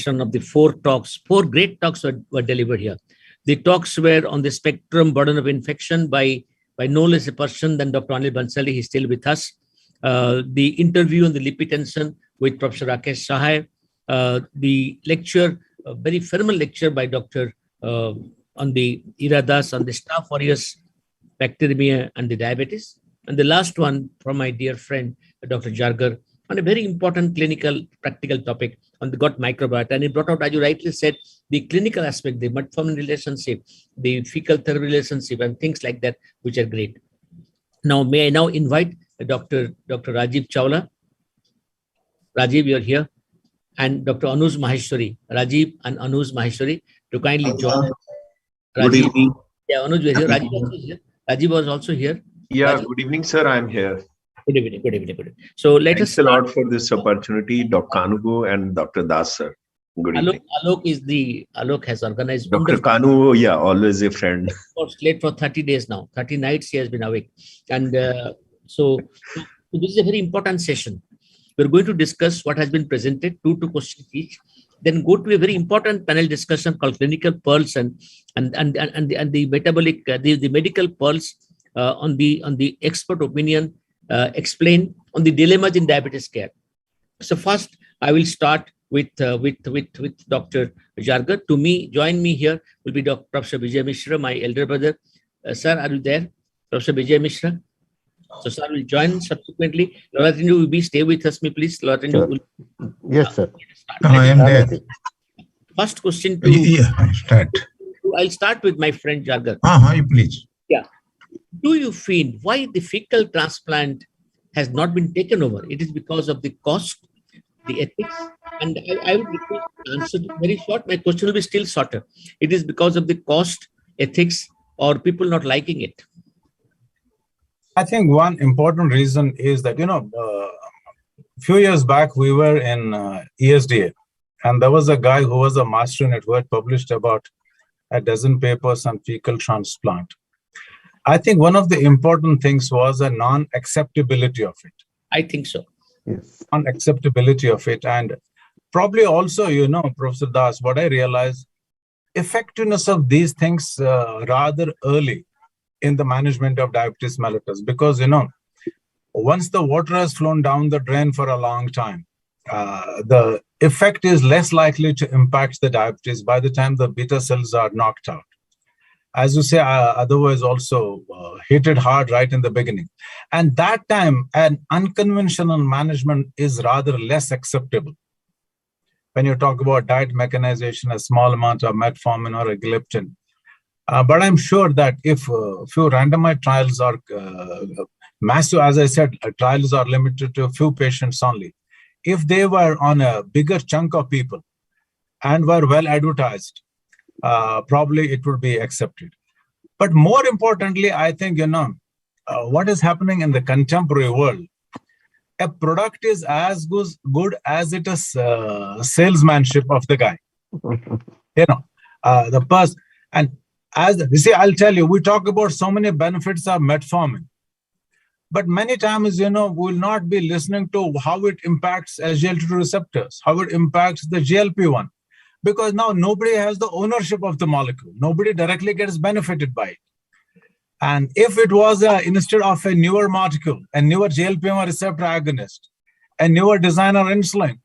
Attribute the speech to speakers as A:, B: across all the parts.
A: of the four talks. Four great talks were delivered here. The talks were on the spectrum burden of infection by no less a person than Dr. Anil Bansali. He's still with us. The interview on the lipid tension with Professor Rakesh Sahai. The lecture, a very formal lecture by Dr. On the Iradas, on the staph aureus bacteremia and the diabetes. And the last one from my dear friend, Dr. Jargar, on a very important clinical, practical topic on the gut microbiota. And he brought out, as you rightly said, the clinical aspect, the metformin relationship, the fecal therapy relationship, and things like that, which are great. Now, may I now invite Dr. Rajiv Chawla. Rajiv, you're here. And Dr. Anuj Maheshwari. Rajiv and Anuj Maheshwari to kindly join.
B: Good evening.
A: Yeah, Anuj, we're here. Rajiv also here. Rajiv was also here.
B: Yeah,
A: Rajiv.
B: Good evening, sir. I'm here.
A: Good evening, good evening, good evening. So let us
B: Thanks a lot for this opportunity, Dr. Kanu and Dr. Das, sir. Good evening.
A: Alok has organized.
B: Dr. Kanu, yeah, always a friend.
A: Late for 30 days now. 30 nights he has been awake. And so this is a very important session. We're going to discuss what has been presented, two questions each. Then go to a very important panel discussion called clinical pearls and the metabolic the medical pearls on the expert opinion explain on the dilemmas in diabetes care. So first, I will start with Dr. Jargar. Join me here will be Dr. Professor Vijay Mishra, my elder brother. Sir, are you there? Professor Vijay Mishra. So sir will join subsequently. Lalatendu will stay with us, please. Lalatendu.
C: Sure. Yes, sir.
D: I am there.
A: First question I'll start with my friend Jargar.
D: Please.
A: Yeah. Do you feel why the fecal transplant has not been taken over? It is because of the cost, the ethics, and I would request to answer very short. My question will be still shorter. It is because of the cost, ethics, or people not liking it.
D: I think one important reason is that, a few years back, we were in ESDA, and there was a guy who was a master in it who had published about a dozen papers on fecal transplant. I think one of the important things was a non-acceptability of it.
A: I think so.
C: Yes.
D: Non-acceptability of it. And probably also, Professor Das, what I realized, effectiveness of these things rather early in the management of diabetes mellitus, because, once the water has flown down the drain for a long time, the effect is less likely to impact the diabetes by the time the beta cells are knocked out. As you say, otherwise also hit it hard right in the beginning. And that time, an unconventional management is rather less acceptable. When you talk about diet mechanization, a small amount of metformin or a gliptin. But I'm sure that if a few randomized trials are massive, as I said, trials are limited to a few patients only. If they were on a bigger chunk of people and were well advertised, probably it would be accepted. But more importantly, I think, what is happening in the contemporary world, a product is as good as it is salesmanship of the guy. The person, and as you see, I'll tell you, we talk about so many benefits of metformin. But many times, we will not be listening to how it impacts SGLT2 receptors, how it impacts the GLP-1. Because now nobody has the ownership of the molecule. Nobody directly gets benefited by it. And if it was instead of a newer molecule, a newer GLP-1 receptor agonist, a newer designer insulin,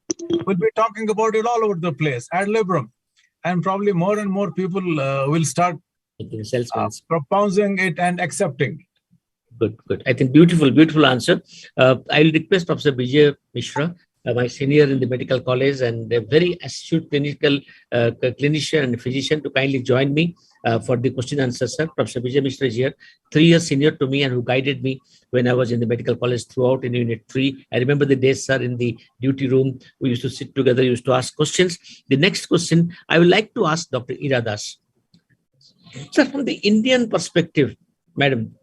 D: we'll be talking about it all over the place, ad libitum. And probably more and more people will start propounding it and accepting it.
A: Good. I think beautiful answer. I'll request Professor Vijay Mishra, my senior in the medical college and a very astute clinical clinician and physician, to kindly join me for the question and answer, sir. Professor Vijay Mishra is here, 3 years senior to me and who guided me when I was in the medical college throughout in Unit 3. I remember the days, sir, in the duty room. We used to sit together, used to ask questions. The next question, I would like to ask Dr. Iradas. Sir, from the Indian perspective, madam,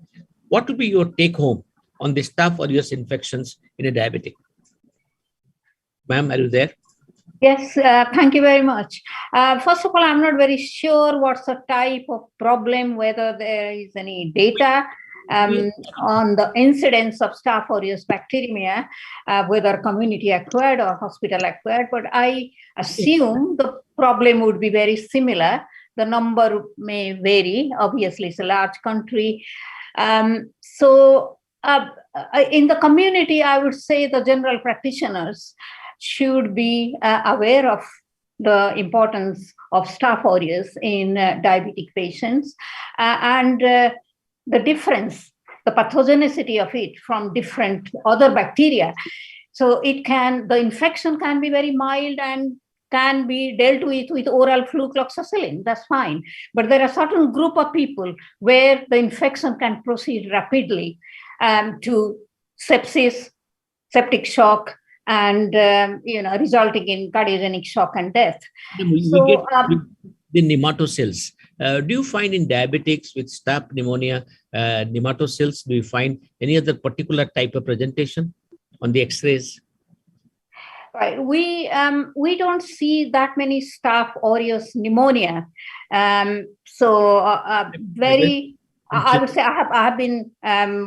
A: what will be your take home on the staph aureus infections in a diabetic? Ma'am, are you there?
E: Yes, thank you very much. First of all, I'm not very sure what's the type of problem, whether there is any data. on the incidence of Staph aureus bacteremia, whether community acquired or hospital acquired, but I assume the problem would be very similar. The number may vary. Obviously, it's a large country. So in the community, I would say the general practitioners should be aware of the importance of Staph aureus in diabetic patients and the difference, the pathogenicity of it from different other bacteria. So the infection can be very mild and can be dealt with oral flucloxacillin, that's fine. But there are certain group of people where the infection can proceed rapidly to sepsis, septic shock, and resulting in cardiogenic shock and death.
A: We get the nematocells. Do you find in diabetics with staph pneumonia, nematocells, do you find any other particular type of presentation on the X-rays?
E: Right. We don't see that many Staph aureus pneumonia. I would say I have been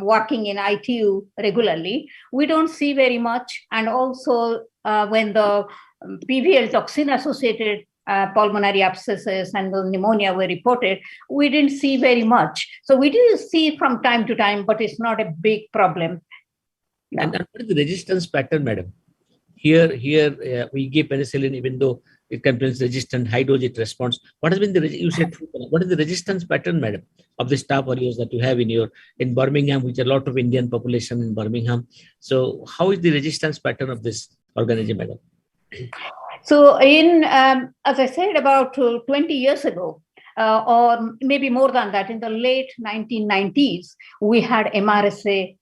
E: working in ITU regularly. We don't see very much. And also when the PVL toxin associated pulmonary abscesses and the pneumonia were reported, we didn't see very much. So we do see from time to time, but it's not a big problem. No.
A: And what is the resistance pattern, madam? Here we give penicillin, even though it contains resistant, high dose it responds. What has been you said, what is the resistance pattern, madam, of the Staph aureus that you have in Birmingham, which are a lot of Indian population in Birmingham? So how is the resistance pattern of this organism, madam?
E: So as I said, about 20 years ago, or maybe more than that, in the late 1990s, we had MRSA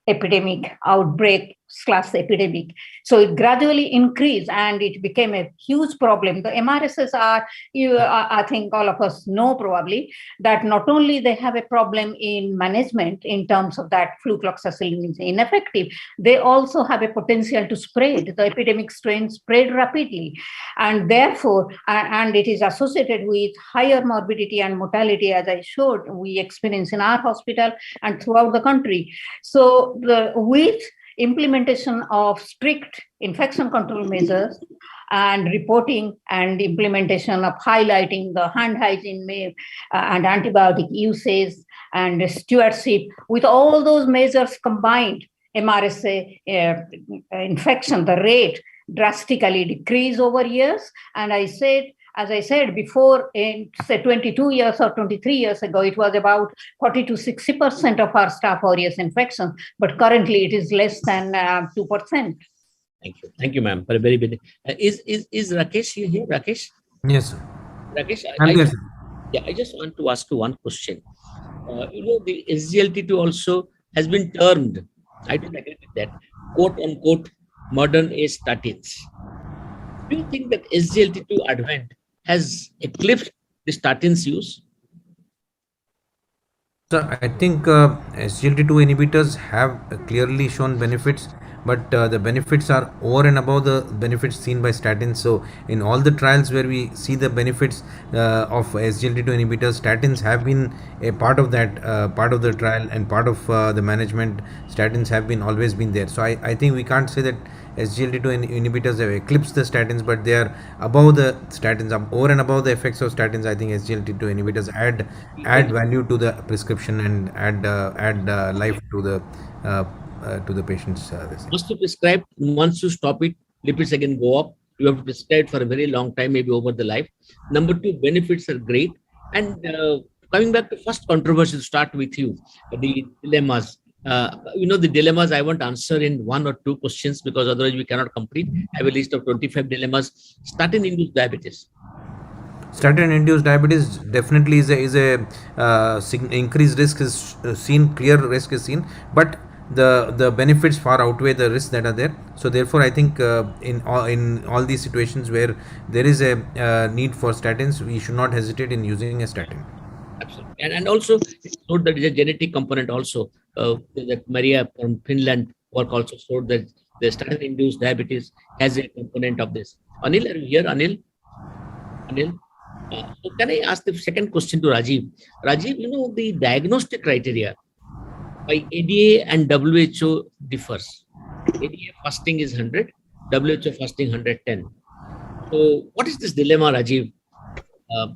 E: epidemic outbreak /epidemic. So it gradually increased and it became a huge problem. The MRSs are, I think all of us know probably, that not only they have a problem in management in terms of that flucloxacillin is ineffective, they also have a potential to spread. The epidemic strain spread rapidly. And therefore, and it is associated with higher morbidity and mortality, as I showed, we experience in our hospital and throughout the country. So with implementation of strict infection control measures and reporting and implementation of highlighting the hand hygiene and antibiotic usage and stewardship, with all those measures combined, MRSA infection, the rate drastically decreased over years. And as I said before, in say 22 years or 23 years ago, it was about 40 to 60% of our Staph aureus infections, but currently it is less than 2%.
A: Thank you, ma'am, for a very big. Is Rakesh here? Rakesh?
C: Yes, sir.
A: Rakesh, I just want to ask you one question. The SGLT2 also has been termed, I don't agree with that, quote unquote, modern age statins. Do you think that SGLT2 advent has eclipsed the statins use?
C: So I think SGLT2 inhibitors have clearly shown benefits, but the benefits are over and above the benefits seen by statins. So in all the trials where we see the benefits of SGLT2 inhibitors, statins have been a part of that part of the trial and part of the management. Statins have always been there. So I think we can't say that SGLT2 inhibitors have eclipsed the statins, but they are above the statins, over and above the effects of statins. I think SGLT2 inhibitors add value to the prescription and add life to the patients.
A: Once you prescribe, once you stop it, lipids again go up. You have to prescribe for a very long time, maybe over the life. Number two, benefits are great. And coming back to first controversy, to start with you, the dilemmas. The dilemmas I won't answer in one or two questions because otherwise we cannot complete. I have a list of 25 dilemmas. Statin-induced diabetes.
C: Statin-induced diabetes definitely is a increased risk is seen, clear risk is seen, but the benefits far outweigh the risks that are there. So therefore, I think in all these situations where there is a need for statins, we should not hesitate in using a statin.
A: Absolutely. And also showed that is a genetic component also. That Maria from Finland work also showed that the statin-induced diabetes has a component of this. Anil, are you here? Anil? So can I ask the second question to Rajiv? Rajiv, the diagnostic criteria by ADA and WHO differs. ADA fasting is 100, WHO fasting 110. So what is this dilemma, Rajiv?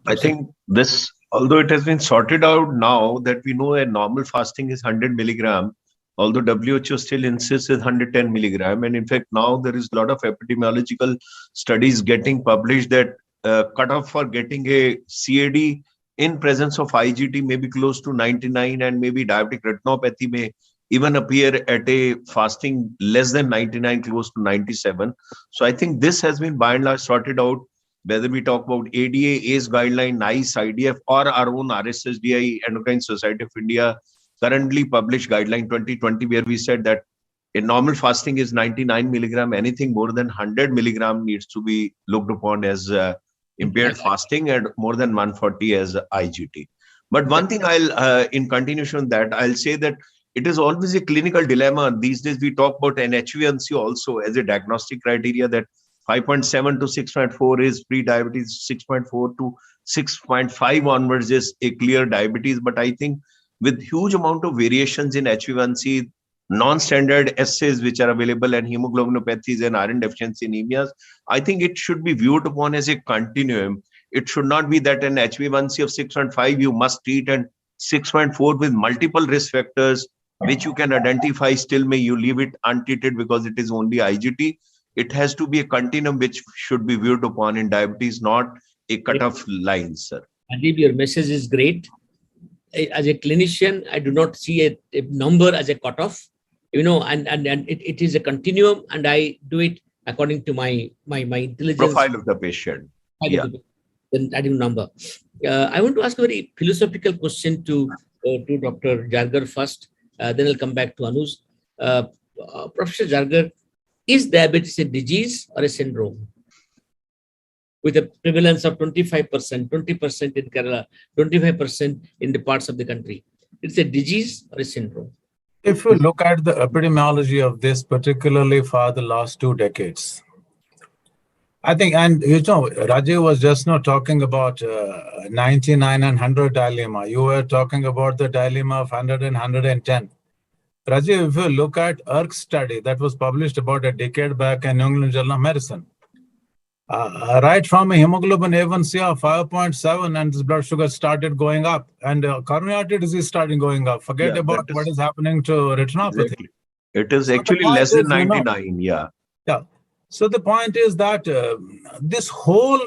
B: I think this, although it has been sorted out now that we know a normal fasting is 100 milligram, although WHO still insists is 110 milligram. And in fact, now there is a lot of epidemiological studies getting published that cutoff for getting a CAD in presence of IGT may be close to 99, and maybe diabetic retinopathy may even appear at a fasting less than 99, close to 97. So I think this has been by and large sorted out, whether we talk about ADA, ACE guideline, NICE, IDF, or our own RSSDI, Endocrine Society of India, currently published guideline 2020, where we said that a normal fasting is 99 milligram. Anything more than 100 milligram needs to be looked upon as impaired fasting, and more than 140 as IGT. But one thing in continuation of that, I'll say that it is always a clinical dilemma. These days, we talk about an HbA1c also as a diagnostic criteria, that 5.7 to 6.4 is pre-diabetes, 6.4 to 6.5 onwards is a clear diabetes. But I think with huge amount of variations in HbA1c, non-standard assays which are available, and hemoglobinopathies and iron deficiency anemias, I think it should be viewed upon as a continuum. It should not be that an HbA1c of 6.5 you must treat, and 6.4 with multiple risk factors which you can identify, still may you leave it untreated because it is only IGT. It has to be a continuum which should be viewed upon in diabetes, not a cutoff line, sir.
A: Adib, your message is great. As a clinician, I do not see a number as a cutoff, and it is a continuum, and I do it according to my intelligence.
B: Profile of the patient. Yeah.
A: Then adding number. I want to ask a very philosophical question to Dr. Jargar first. Then I'll come back to Anuj. Professor Jargar, is diabetes a disease or a syndrome? With a prevalence of 25%, 20% in Kerala, 25% in the parts of the country. It's a disease or a syndrome?
D: If you look at the epidemiology of this, particularly for the last 2 decades, I think, and Rajiv was just now talking about 99 and 100 dilemma. You were talking about the dilemma of 100 and 110. Rajiv, if you look at ERC study that was published about a decade back in New England Journal of Medicine, right from a hemoglobin A1C of 5.7, and this blood sugar started going up, and coronary artery disease started going up. Forget about what is happening to retinopathy.
B: Exactly. It is actually less than 99, Yeah.
D: So the point is that this whole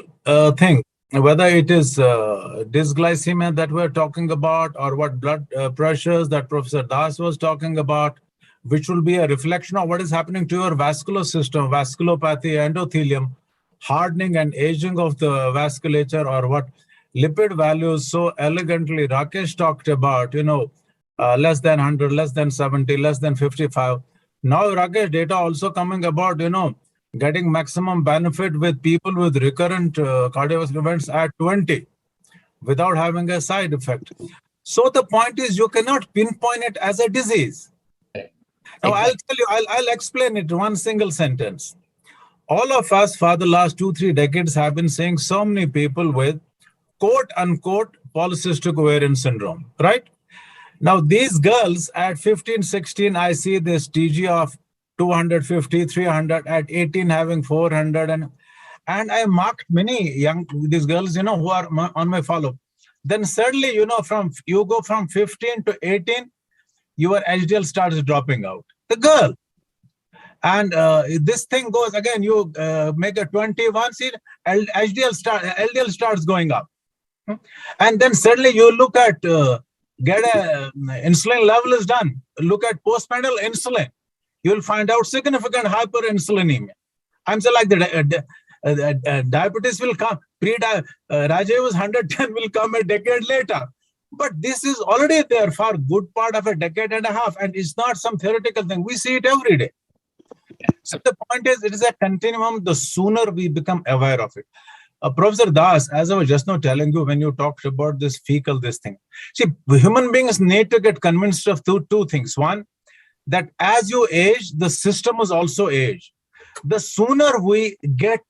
D: thing, whether it is dysglycemia that we're talking about, or what blood pressures that Professor Das was talking about, which will be a reflection of what is happening to your vascular system, vasculopathy, endothelium, hardening and aging of the vasculature, or what lipid values so elegantly Rakesh talked about, less than 100, less than 70, less than 55. Now, Rakesh, data also coming about, getting maximum benefit with people with recurrent cardiovascular events at 20 without having a side effect. So the point is, you cannot pinpoint it as a disease. Now, I'll tell you, I'll explain it in one single sentence. All of us for the last 2-3 decades have been seeing so many people with quote unquote polycystic ovarian syndrome, right? Now, these girls at 15, 16, I see this TG of 250, 300, at 18 having 400. And I marked many these girls, who are on my follow. Then suddenly, you go from 15 to 18, your HDL starts dropping out. The girl. And this thing goes again, you make a 21, see, LDL starts going up. And then suddenly you look at, get a insulin level is done. Look at postprandial insulin. You'll find out significant hyperinsulinemia. I'm saying like the diabetes will come. Rajesh was 110 will come a decade later. But this is already there for a good part of a decade and a half. And it's not some theoretical thing. We see it every day. So the point is, it is a continuum. The sooner we become aware of it. Professor Das, as I was just now telling you, when you talked about this this thing. See, human beings need to get convinced of two things. One, that as you age, the system is also age. The sooner we get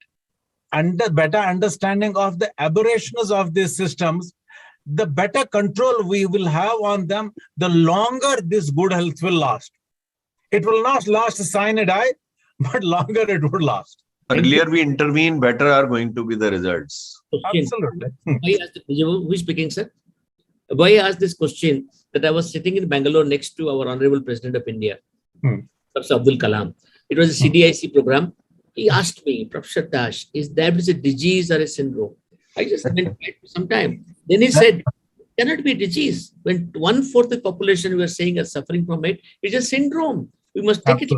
D: better understanding of the aberrations of these systems, the better control we will have on them, the longer this good health will last. It will not last a sine eye, but longer it would last.
B: Earlier we intervene, better are going to be the results.
D: Absolutely.
A: Who is speaking, sir? Why I asked this question? That I was sitting in Bangalore next to our Honorable President of India, Professor Abdul Kalam. It was a CDIC program. He asked me, Professor Dash, is diabetes a disease or a syndrome? I just went back for some time. Then he said, it cannot be a disease. When 1/4 of the population we are saying are suffering from it, it's a syndrome. We must take it.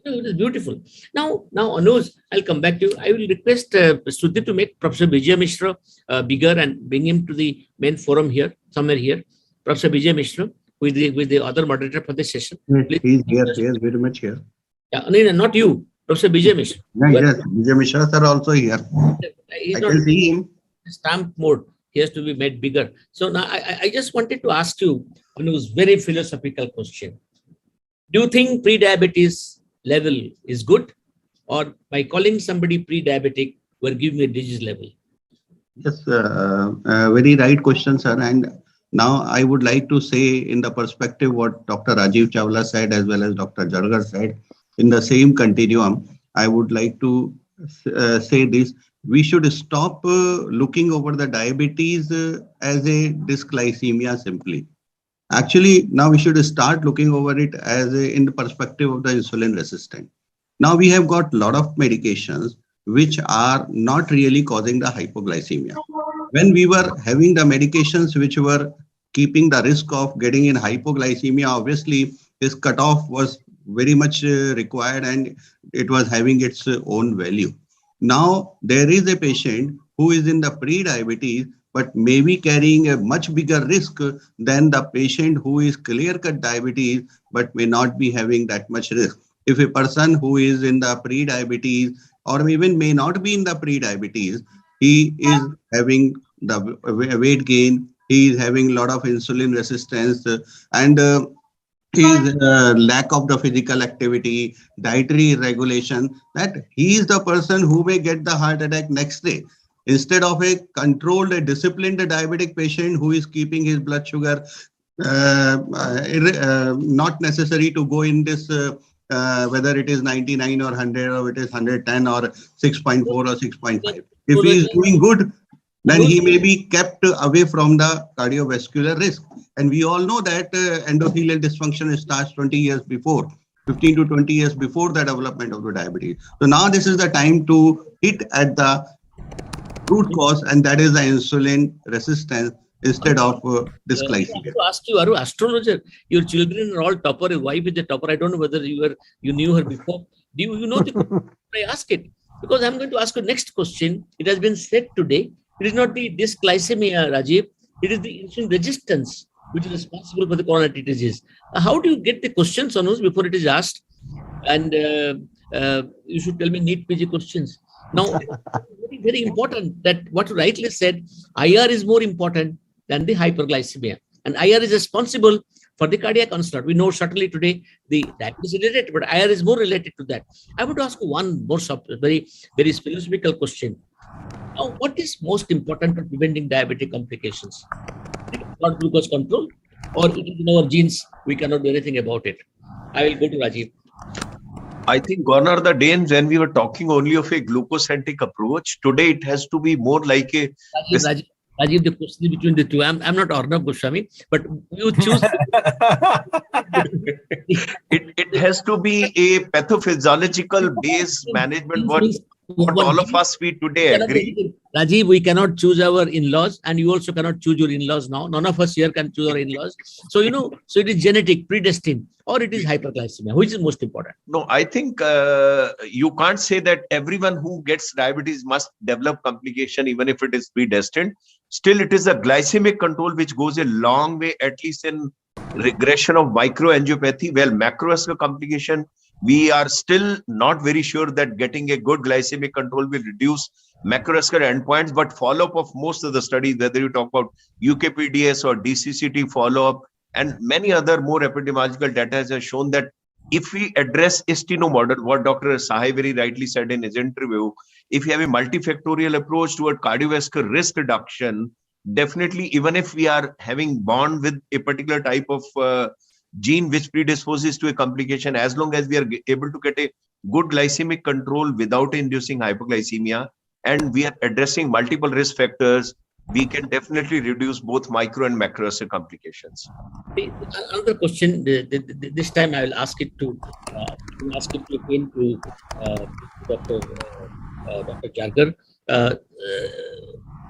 A: It is beautiful. Now, Anuj, I'll come back to you. I will request Shruti to make Professor Vijay Mishra bigger and bring him to the main forum here, somewhere here. Professor Vijay Mishra, with the other moderator for this session.
F: He's here. He is very much here.
A: Yeah, no, not you, Professor Vijay Mishra.
F: Yes, Vijay Mishra sir also here. I can see him.
A: Stamp mode. He has to be made bigger. So now I just wanted to ask you, Anuj, very philosophical question. Do you think pre-diabetes level is good, or by calling somebody pre-diabetic, we're giving a disease level?
F: Yes, very right question, sir. And now I would like to say in the perspective what Dr. Rajiv Chawla said as well as Dr. Jargar said, in the same continuum, I would like to say this. We should stop looking over the diabetes as a dysglycemia simply. Actually, now we should start looking over it as in the perspective of the insulin resistant. Now we have got a lot of medications which are not really causing the hypoglycemia. When we were having the medications which were keeping the risk of getting in hypoglycemia, obviously this cutoff was very much required and it was having its own value. Now there is a patient who is in the pre-diabetes but may be carrying a much bigger risk than the patient who is clear-cut diabetes but may not be having that much risk. If a person who is in the pre-diabetes or even may not be in the pre-diabetes, he is having the weight gain, he is having a lot of insulin resistance and his lack of the physical activity, dietary regulation, that he is the person who may get the heart attack next day. Instead of a controlled, a disciplined diabetic patient who is keeping his blood sugar not necessary to go in this whether it is 99 or 100 or it is 110 or 6.4 or 6.5. If he is doing good, then he may be kept away from the cardiovascular risk. And we all know that endothelial dysfunction starts 20 years before, 15 to 20 years before the development of the diabetes. So now this is the time to hit at the root cause, and that is the insulin resistance instead of dysglycemia.
A: I have to ask you, are you astrologer? Your children are all topper, your wife is a topper. I don't know whether you knew her before. Do you know the I ask it? Because I'm going to ask you next question. It has been said today. It is not the dysglycemia, Rajiv. It is the insulin resistance which is responsible for the coronary disease. How do you get the questions, Anuj, before it is asked? And you should tell me neat PG questions. Now, very, very important that what you rightly said, IR is more important than the hyperglycemia. And IR is responsible for the cardiac onslaught. We know certainly today the diabetes is related, but IR is more related to that. I want to ask you one more very, very philosophical question. Now, what is most important for preventing diabetic complications? Blood glucose control, or it is in our genes, we cannot do anything about it? I will go to Rajiv.
B: I think gone are the days when we were talking only of a glucocentric approach. Today it has to be more like a...
A: Rajiv, the question is between the two. I'm not Arnab Goswami, but you choose.
B: it has to be a pathophysiological based management. What all of us we today agree.
A: Rajiv, we cannot choose our in-laws, and you also cannot choose your in-laws now. None of us here can choose our in-laws. So, so it is genetic, predestined, or it is hyperglycemia. Which is most important?
B: No, I think you can't say that everyone who gets diabetes must develop complication, even if it is predestined. Still, it is a glycemic control which goes a long way, at least in regression of microangiopathy. Well, macrovascular complication, we are still not very sure that getting a good glycemic control will reduce macrovascular endpoints, but follow-up of most of the studies, whether you talk about UKPDS or DCCT follow-up and many other more epidemiological data has shown that if we address steno model, what Dr. Sahai very rightly said in his interview, if you have a multifactorial approach toward cardiovascular risk reduction, definitely, even if we are having bond with a particular type of gene which predisposes to a complication, as long as we are able to get a good glycemic control without inducing hypoglycemia, and we are addressing multiple risk factors, we can definitely reduce both micro and macroacid complications.
A: Another question. This time I will ask it to again to Dr. Dr. Jagar.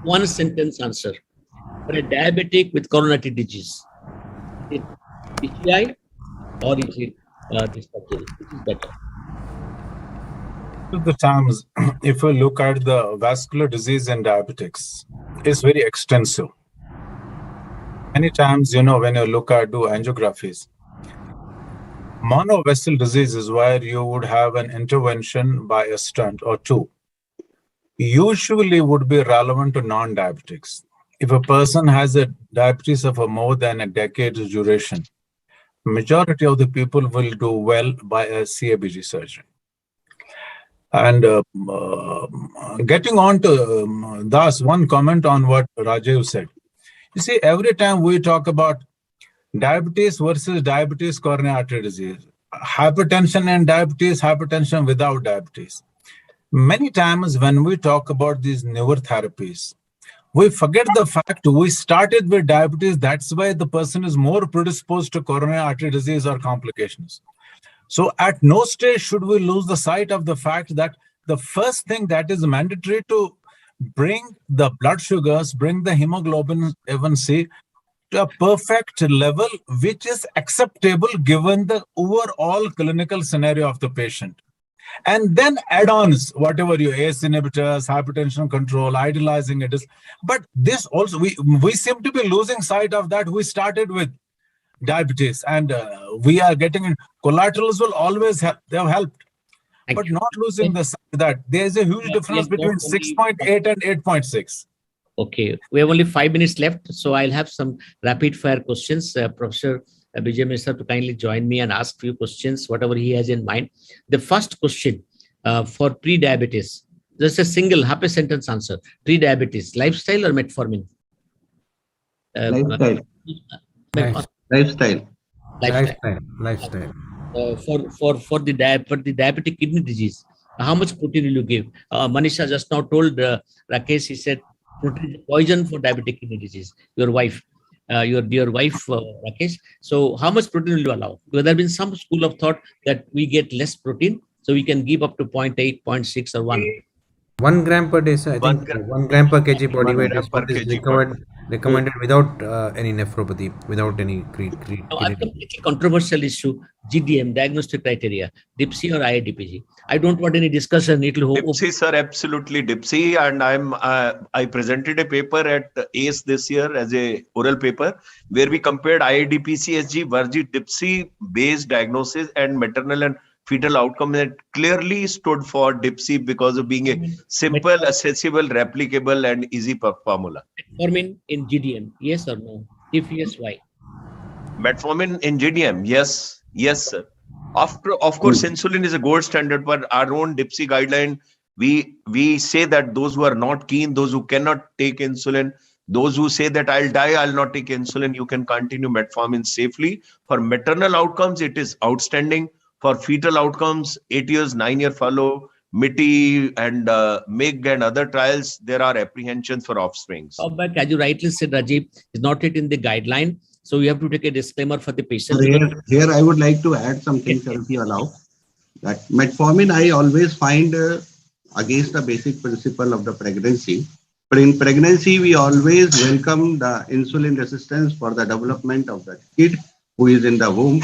A: One sentence answer for a diabetic with coronary disease. Is it PCI or is it this surgery? Which is better?
D: The terms, if you look at the vascular disease in diabetics, is very extensive. Many times, when you look at do angiographies, monovessel disease is where you would have an intervention by a stent or two. Usually would be relevant to non-diabetics. If a person has a diabetes of a more than a decade's duration, majority of the people will do well by a CABG surgery. And getting on to Das, one comment on what Rajiv said. You see, every time we talk about diabetes versus diabetes coronary artery disease, hypertension and diabetes, hypertension without diabetes. Many times when we talk about these newer therapies, we forget the fact we started with diabetes. That's why the person is more predisposed to coronary artery disease or complications. So at no stage should we lose the sight of the fact that the first thing that is mandatory to bring the blood sugars, bring the hemoglobin A1C to a perfect level, which is acceptable given the overall clinical scenario of the patient. And then add-ons, whatever your ACE inhibitors, hypertension control, idealizing it is. But this also, we seem to be losing sight of that. We started with diabetes, and we are getting in. Collaterals will always help. They have helped. But not losing the sight that there's a huge difference between 6.8 and 8.6.
A: Okay, we have only 5 minutes left, so I'll have some rapid fire questions. Professor Bijay Mishra to kindly join me and ask few questions, whatever he has in mind. The first question for pre-diabetes, just a single half a sentence answer. Pre-diabetes, lifestyle or metformin?
F: Lifestyle.
C: Lifestyle.
A: For the diabetic kidney disease, how much protein will you give? Manisha just now told Rakesh, he said protein is poison for diabetic kidney disease. Your wife, your dear wife, Rakesh. So how much protein will you allow? Because there has been some school of thought that we get less protein, so we can give up to 0.8, 0.6 or 1.
C: 1 gram per day, sir. I think 1 gram per kg body weight is what is recommended without any nephropathy, without any
A: Now, a completely controversial issue, GDM, diagnostic criteria, DIPSI or IADPG. I don't want any discussion. It will
B: DIPSI, sir, absolutely DIPSI. And I presented a paper at ACE this year as a oral paper where we compared IADPCSG versus DIPSI based diagnosis and maternal and fetal outcome that clearly stood for DIPSI because of being a simple, accessible, replicable, and easy formula.
A: Metformin in GDM, yes or no? If yes, why?
B: Metformin in GDM, yes, sir. Of course, insulin is a gold standard, but our own DIPSI guideline, we say that those who are not keen, those who cannot take insulin, those who say that I'll die, I'll not take insulin, you can continue metformin safely. For maternal outcomes, it is outstanding. For fetal outcomes, 8 years, 9-year follow, MITI and MIG and other trials, there are apprehensions for offsprings.
A: But as you rightly said, Rajiv, is not it in the guideline. So you have to take a disclaimer for the patient.
F: Here I would like to add something, sir, if you allow. That metformin I always find against the basic principle of the pregnancy. But in pregnancy, we always welcome the insulin resistance for the development of the kid who is in the womb.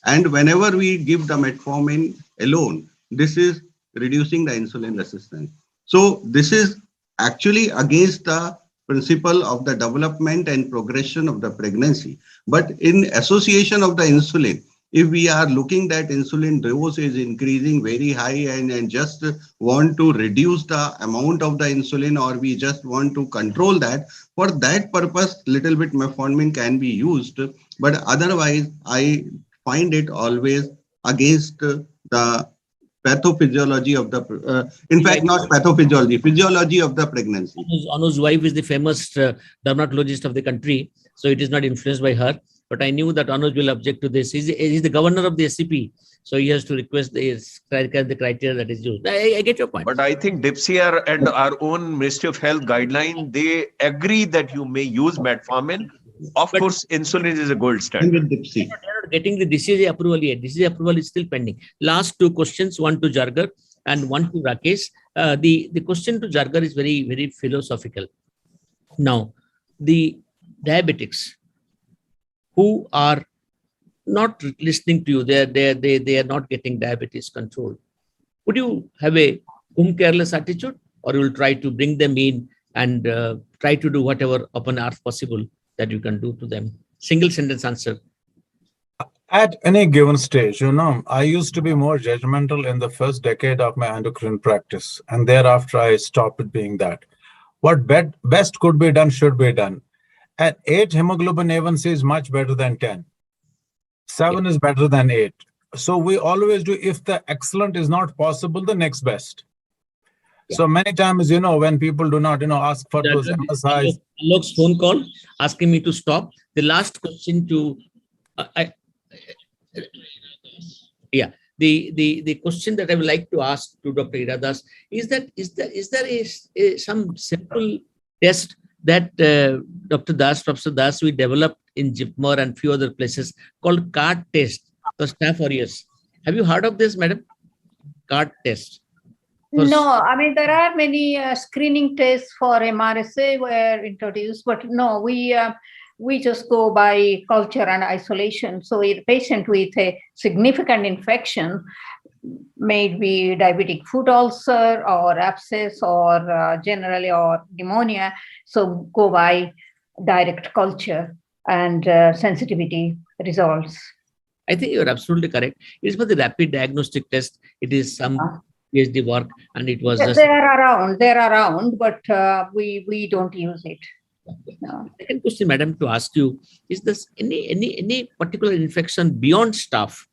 F: And whenever we give the metformin alone, this is reducing the insulin resistance. So this is actually against the principle of the development and progression of the pregnancy. But in association of the insulin, if we are looking that insulin dose is increasing very high and just want to reduce the amount of the insulin, or we just want to control that, for that purpose, little bit metformin can be used. But otherwise, I find it always against the pathophysiology of the, in fact, not pathophysiology, physiology of the pregnancy.
A: Anu's wife is the famous dermatologist of the country, so it is not influenced by her. But I knew that Anuj will object to this. He's the governor of the SCP, so he has to request the criteria that is used. I get your point.
B: But I think DIPSI and our own Ministry of Health guideline, they agree that you may use metformin. Of course, insulin is a gold standard.
A: They are not getting the DCGI approval yet. DCGI approval is still pending. Last two questions, one to Jargar and one to Rakesh. The question to Jargar is very, very philosophical. Now, the diabetics who are not listening to you, they are not getting diabetes control. Would you have a careless attitude, or you will try to bring them in and try to do whatever upon earth possible that you can do to them? Single sentence answer.
D: At any given stage, I used to be more judgmental in the first decade of my endocrine practice, and thereafter I stopped being that. What best could be done should be done. At 8, hemoglobin A1C is much better than 10. 7 is better than 8. So we always do, if the excellent is not possible, the next best. So many times, when people do not, ask for those emphasize.
A: Alok's phone call asking me to stop. The last question to, the question that I would like to ask to Dr. Iradas is there some simple test that Professor Das, we developed in JIPMER and few other places called CART test for Staph aureus. Have you heard of this, madam? CART test.
E: No, I mean, there are many screening tests for MRSA were introduced, but no, we just go by culture and isolation. So a patient with a significant infection, maybe diabetic foot ulcer or abscess or generally or pneumonia, so go by direct culture and sensitivity results.
A: I think you're absolutely correct. It is for the rapid diagnostic test. It is some PhD work, and it was just...
E: They're around, but we don't use it. No.
A: Second question, madam, to ask you, is this any particular infection beyond staph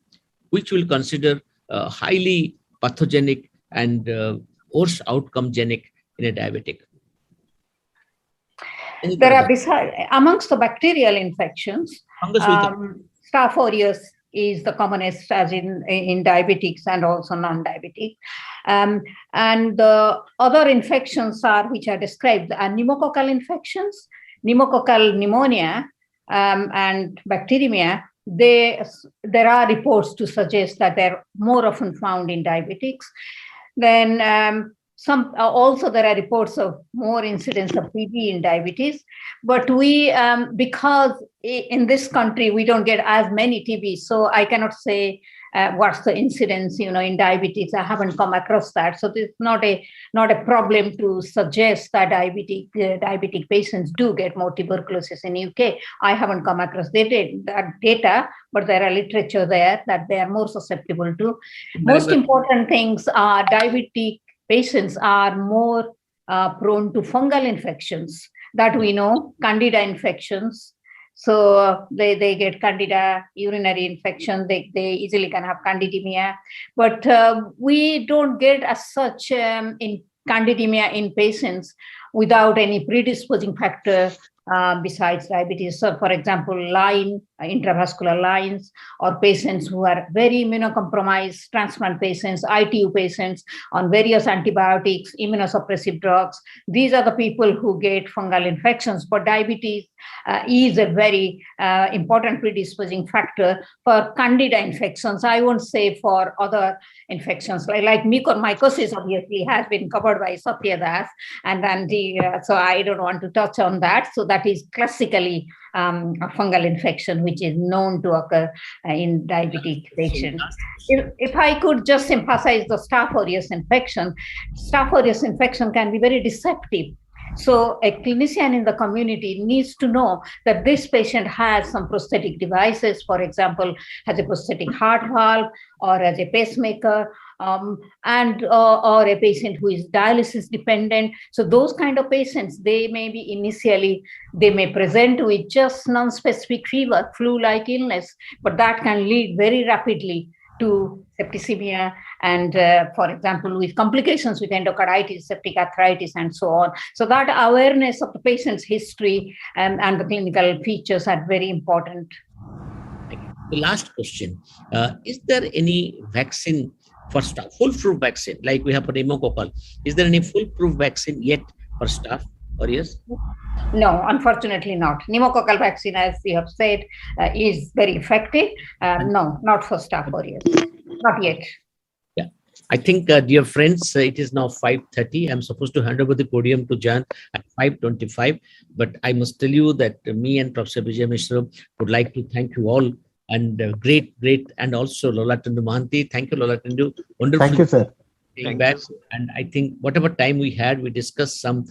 A: which will consider highly pathogenic and worse outcome-genic in a diabetic?
E: There are, amongst the bacterial infections, Staph aureus is the commonest, as in diabetics and also non-diabetic. And the other infections which are described are pneumococcal infections, pneumococcal pneumonia, and bacteremia. There are reports to suggest that they're more often found in diabetics. Then also there are reports of more incidence of TB in diabetes, but we, because in this country, we don't get as many TBs, so I cannot say what's the incidence, in diabetes. I haven't come across that. So it's not a problem to suggest that diabetic patients do get more tuberculosis in UK. I haven't come across that data, but there are literature there that they are more susceptible to. Most important things are diabetic patients are more prone to fungal infections that we know, candida infections. So they get candida urinary infection. They easily can have candidemia, but we don't get as such in candidemia in patients without any predisposing factor besides diabetes. So, for example, intravascular lines, or patients who are very immunocompromised, transplant patients, ITU patients on various antibiotics, immunosuppressive drugs. These are the people who get fungal infections. But diabetes is a very important predisposing factor for candida infections. I won't say for other infections like mucormycosis obviously has been covered by Satya Das, and then so I don't want to touch on that. So that is classically a fungal infection which is known to occur in diabetic patients. If I could just emphasize the Staph aureus infection can be very deceptive. So a clinician in the community needs to know that this patient has some prosthetic devices, for example, has a prosthetic heart valve or has a pacemaker, and or a patient who is dialysis dependent. So those kind of patients, they may present with just non-specific fever, flu-like illness, but that can lead very rapidly to septicemia, and for example, with complications with endocarditis, septic arthritis, and so on. So that awareness of the patient's history and the clinical features are very important.
A: The last question, is there any vaccine for staff, foolproof vaccine, like we have for pneumococcal? Is there any foolproof vaccine yet for staff, or yes?
E: No, unfortunately not. Pneumococcal vaccine, as you have said, is very effective. No, not for staff or yes, not yet.
A: Yeah, I think, dear friends, it is now 5:30. I'm supposed to hand over the podium to Jan at 5:25, but I must tell you that me and Professor Vijay Mishra would like to thank you all, and great, and also Lola Tundu Mahanti. Thank you, Lola Tundu. Wonderful.
G: Thank you, sir.
A: Thank back. You. And I think whatever time we had, we discussed some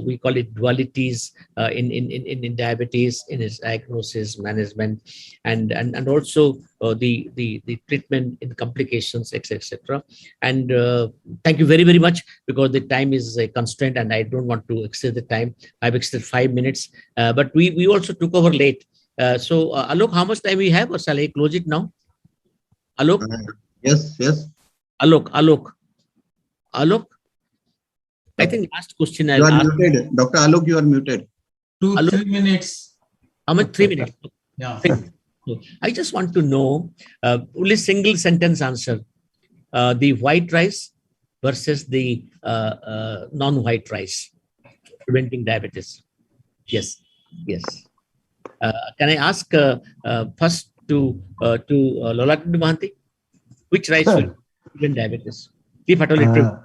A: we call it dualities in diabetes, in its diagnosis, management, and also the treatment in complications, etc. And thank you very much, because the time is a constraint and I don't want to exceed the time. I've exceeded 5 minutes, but we also took over late. So Alok, how much time we have, or shall I close it now? Alok?
F: Yes.
A: Alok. I think last question
F: You are muted. Dr. Alok, you are muted.
H: 3 minutes.
A: How much? 3 minutes?
H: Yeah.
A: I just want to know, only single sentence answer, the white rice versus the non-white rice, preventing diabetes. Yes. Can I ask first to Lola Tundu Mahanti, which rice will prevent diabetes? If at all it will.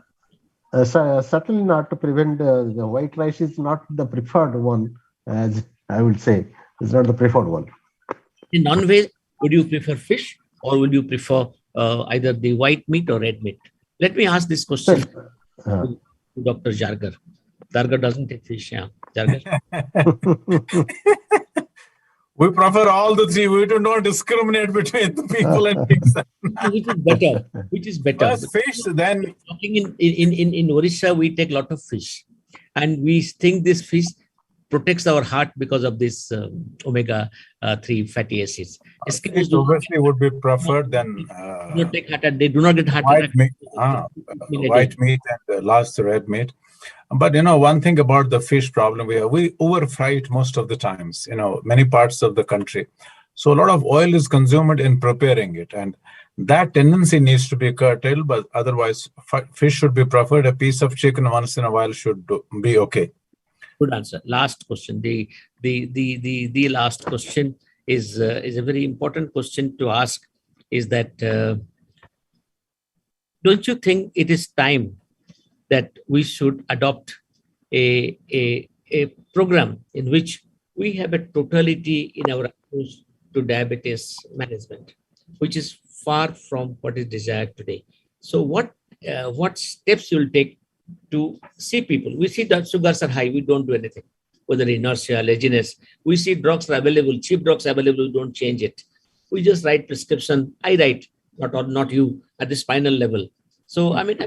G: Certainly not to prevent. The white rice is not the preferred one, as I would say. It's not the preferred one.
A: In non-veg, would you prefer fish, or would you prefer either the white meat or red meat? Let me ask this question to Dr. Jargar. Jargar doesn't take fish, yeah. Jargar.
D: We prefer all the three. We do not discriminate between the people and pigs.
A: Which is better?
D: First fish, then
A: in Orissa, we take a lot of fish, and we think this fish protects our heart because of this omega-3 fatty acids.
D: Fish obviously would be preferred than
A: they do not get heart attack.
D: White meat and last red meat. But one thing about the fish problem, we over fry it most of the times, many parts of the country. So a lot of oil is consumed in preparing it, and that tendency needs to be curtailed. But otherwise, fish should be preferred. A piece of chicken once in a while should be okay.
A: Good answer. Last question. The last question is a very important question to ask. Is that don't you think it is time that we should adopt a program in which we have a totality in our approach to diabetes management, which is far from what is desired today? So what steps you'll take to see people? We see that sugars are high, we don't do anything. Whether inertia, laziness, we see drugs are available, cheap drugs available, we don't change it. We just write prescription. I write, not you, at the spinal level. So I mean,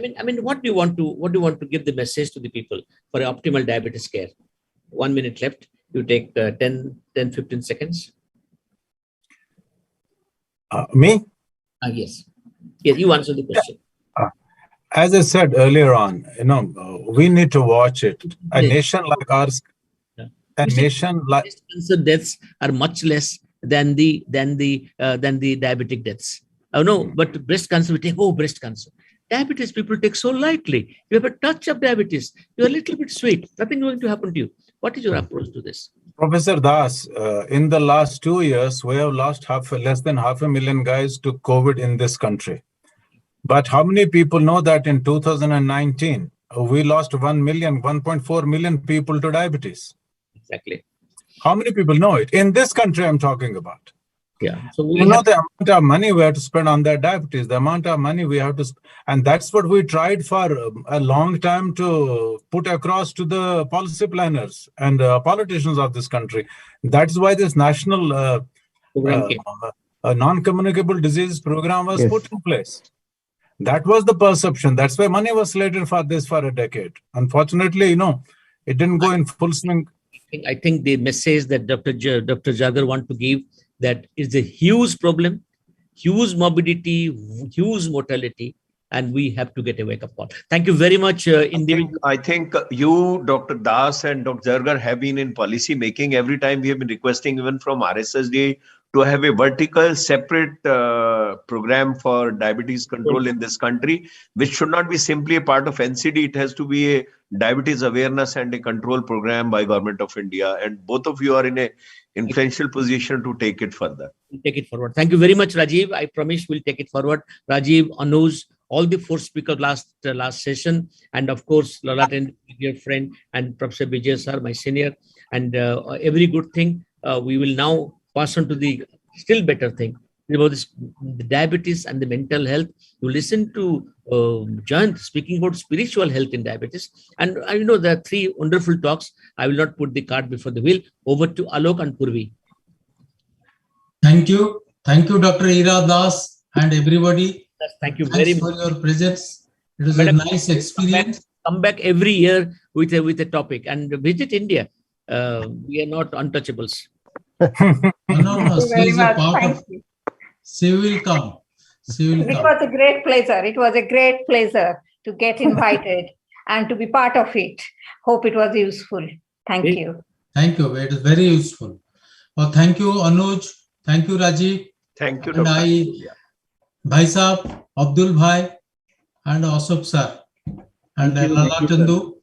A: what do you want to give the message to the people for optimal diabetes care? 1 minute left. You take 10-15 seconds.
D: Me?
A: Yes. Yeah, you answer the question.
D: As I said earlier on, we need to watch it. A nation like ours,
A: breast cancer deaths are much less than the diabetic deaths. Oh no, but breast cancer we take. Oh, breast cancer. Diabetes people take so lightly. You have a touch of diabetes. You're a little bit sweet. Nothing going to happen to you. What is your approach to this?
D: Professor Das, in the last 2 years, we have lost less than 500,000 guys to COVID in this country. But how many people know that in 2019, we lost 1.4 million people to diabetes?
A: Exactly.
D: How many people know it? In this country, I'm talking about.
A: Yeah. So
D: the amount of money we have to spend on their diabetes, the amount of money we have to spend. And that's what we tried for a long time to put across to the policy planners and politicians of this country. That's why this national non-communicable disease program was put in place. That was the perception. That's why money was slated for this for a decade. Unfortunately, it didn't go in full swing.
A: I think the message that Dr. Jagar want to give that is a huge problem, huge morbidity, huge mortality, and we have to get a wake-up call. Thank you very much, individual.
B: I think you, Dr. Das and Dr. Jargar have been in policy making. Every time we have been requesting even from RSSD to have a vertical separate program for diabetes control in this country, which should not be simply a part of NCD. It has to be a diabetes awareness and a control program by Government of India. And both of you are in a influential position to take it further.
A: Take it forward. Thank you very much, Rajiv. I promise we'll take it forward. Rajiv, Anuj, all the four speakers last session, and of course, Lalat, dear friend, and Professor Vijay sir, my senior, and every good thing. We will now pass on to the still better thing about this, the diabetes and the mental health. You listen to Jayant speaking about spiritual health in diabetes, and I know there are three wonderful talks. I will not put the cart before the wheel. Over to Alok and Purvi.
H: Thank you, Dr. Ira Das and everybody.
A: Thank you very much
H: for your presence. It was a nice experience.
A: Come back every year with a topic and visit India. We are not untouchables.
H: No. She is a part of. She will come.
E: It was a great pleasure. It was a great pleasure to get invited and to be part of it. Hope it was useful. Thank you.
H: Thank you. It is very useful. Well, thank you, Anuj. Thank you, Rajiv.
B: Thank you,
H: and
B: Dr.
H: Bhai Saab, Abdul Bhai, and Ashok sir, and Lala Chandu.